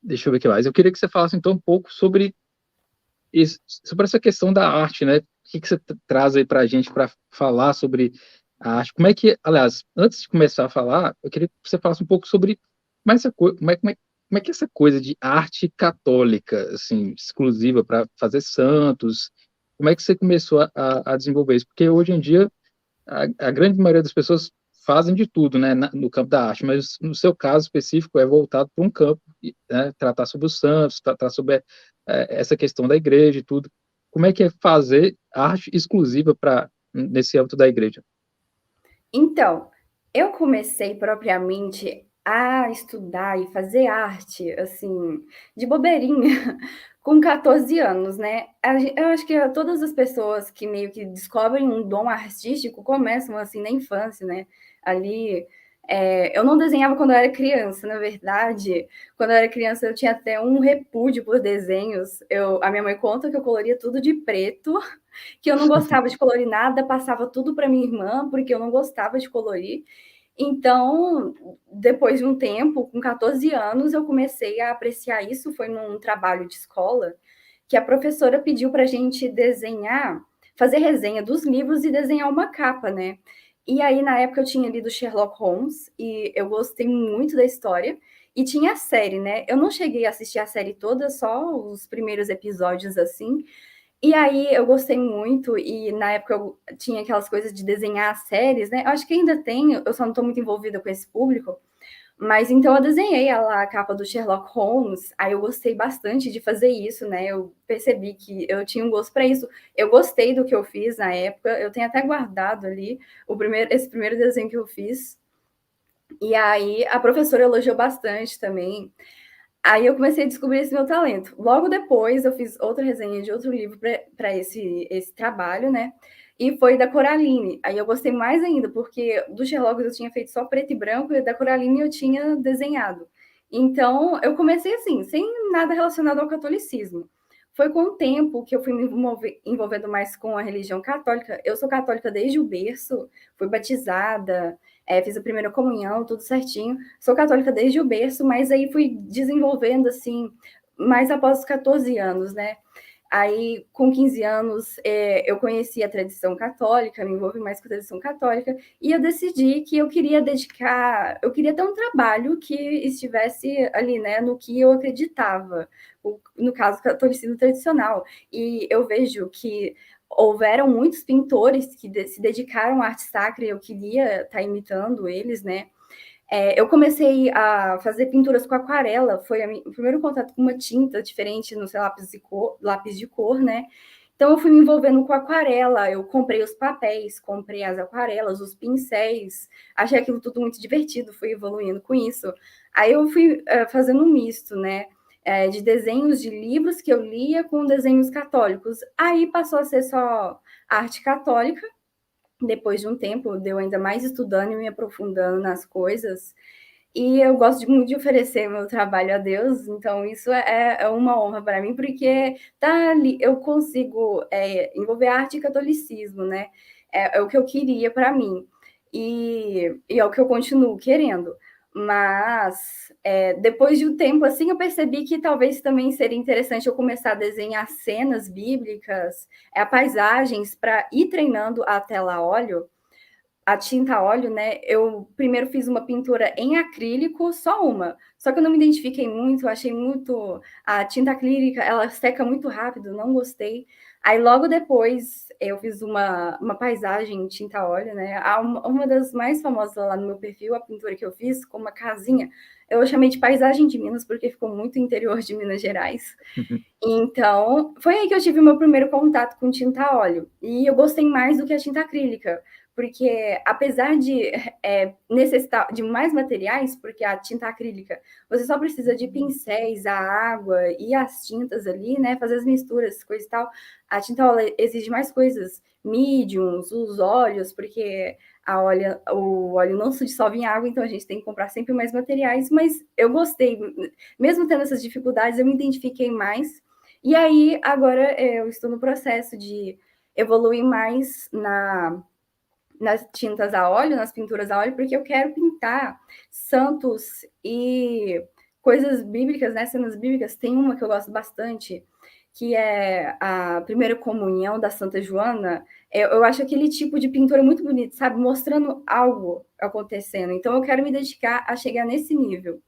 Deixa eu ver o que mais. Eu queria que você falasse, então, um pouco sobre essa questão da arte, né? O que que você traz aí para a gente para falar sobre a arte? Como é que, aliás, antes de começar a falar, eu queria que você falasse um pouco sobre como é que é essa coisa de arte católica, assim, exclusiva para fazer santos, como é que você começou a desenvolver isso? Porque hoje em dia a grande maioria das pessoas fazem de tudo, né, no campo da arte, mas no seu caso específico é voltado para um campo, né, tratar sobre os santos, tratar sobre essa questão da igreja e tudo. Como é que é fazer arte exclusiva para nesse âmbito da igreja? Então, eu comecei propriamente a estudar e fazer arte, assim, de bobeirinha, com 14 anos, né? Eu acho que todas as pessoas que meio que descobrem um dom artístico começam assim na infância, né? Ali. Eu não desenhava quando eu era criança, na verdade. Quando eu era criança, eu tinha até um repúdio por desenhos. A minha mãe conta que eu coloria tudo de preto, que eu não gostava de colorir nada, passava tudo para minha irmã, porque eu não gostava de colorir. Então, depois de um tempo, com 14 anos, eu comecei a apreciar isso. Foi num trabalho de escola que a professora pediu para a gente desenhar, fazer resenha dos livros e desenhar uma capa, né? E aí, na época, eu tinha lido Sherlock Holmes e eu gostei muito da história. E tinha a série, né? Eu não cheguei a assistir a série toda, só os primeiros episódios assim, e aí eu gostei muito, e na época eu tinha aquelas coisas de desenhar séries, né? Eu acho que ainda tem, eu só não estou muito envolvida com esse público. Mas então eu desenhei lá a capa do Sherlock Holmes, aí eu gostei bastante de fazer isso, né? Eu percebi que eu tinha um gosto para isso. Eu gostei do que eu fiz na época, eu tenho até guardado ali esse primeiro desenho que eu fiz. E aí a professora elogiou bastante também. Aí eu comecei a descobrir esse meu talento. Logo depois, eu fiz outra resenha de outro livro para esse trabalho, né? E foi da Coraline. Aí eu gostei mais ainda, porque do Sherlock eu tinha feito só preto e branco, e da Coraline eu tinha desenhado. Então, eu comecei assim, sem nada relacionado ao catolicismo. Foi com o tempo que eu fui me envolvendo mais com a religião católica. Eu sou católica desde o berço, fui batizada, fiz a primeira comunhão, tudo certinho. Sou católica desde o berço, mas aí fui desenvolvendo assim, mais após os 14 anos, né? Aí, com 15 anos, eu conheci a tradição católica, me envolvi mais com a tradição católica, e eu decidi que eu queria ter um trabalho que estivesse ali, né, no que eu acreditava, no caso, catolicismo tradicional. E eu vejo que houveram muitos pintores que se dedicaram à arte sacra e eu queria estar imitando eles, né? Eu comecei a fazer pinturas com aquarela, foi o primeiro contato com uma tinta diferente no seu lápis de cor, né? Então eu fui me envolvendo com aquarela, eu comprei os papéis, comprei as aquarelas, os pincéis, achei aquilo tudo muito divertido, fui evoluindo com isso. Aí eu fui fazendo um misto, né? De desenhos de livros que eu lia com desenhos católicos. Aí passou a ser só arte católica, depois de um tempo, deu ainda mais estudando e me aprofundando nas coisas. E eu gosto muito de oferecer meu trabalho a Deus, então isso é uma honra para mim, porque tá ali, eu consigo envolver arte e catolicismo, né? É o que eu queria para mim. E é o que eu continuo querendo. Mas depois de um tempo assim, eu percebi que talvez também seria interessante eu começar a desenhar cenas bíblicas, paisagens, para ir treinando a tela a óleo, a tinta a óleo, né? Eu primeiro fiz uma pintura em acrílico, só uma. Só que eu não me identifiquei muito, achei muito. A tinta acrílica, ela seca muito rápido, não gostei. Aí logo depois eu fiz uma paisagem em tinta a óleo, né? Uma das mais famosas lá no meu perfil, a pintura que eu fiz com uma casinha. Eu chamei de paisagem de Minas, porque ficou muito interior de Minas Gerais. Então, foi aí que eu tive o meu primeiro contato com tinta a óleo. E eu gostei mais do que a tinta acrílica, porque apesar de necessitar de mais materiais, porque a tinta acrílica você só precisa de pincéis, a água e as tintas ali, né? Fazer as misturas, coisa e tal. A tinta a óleo exige mais coisas, mediums, os óleos, porque o óleo não se dissolve em água, então a gente tem que comprar sempre mais materiais. Mas eu gostei, mesmo tendo essas dificuldades, eu me identifiquei mais e aí, agora eu estou no processo de evoluir mais nas tintas a óleo, nas pinturas a óleo, porque eu quero pintar santos e coisas bíblicas, né, cenas bíblicas, tem uma que eu gosto bastante, que é a primeira comunhão da Santa Joana. Eu acho aquele tipo de pintura muito bonito, sabe? Mostrando algo acontecendo. Então, eu quero me dedicar a chegar nesse nível.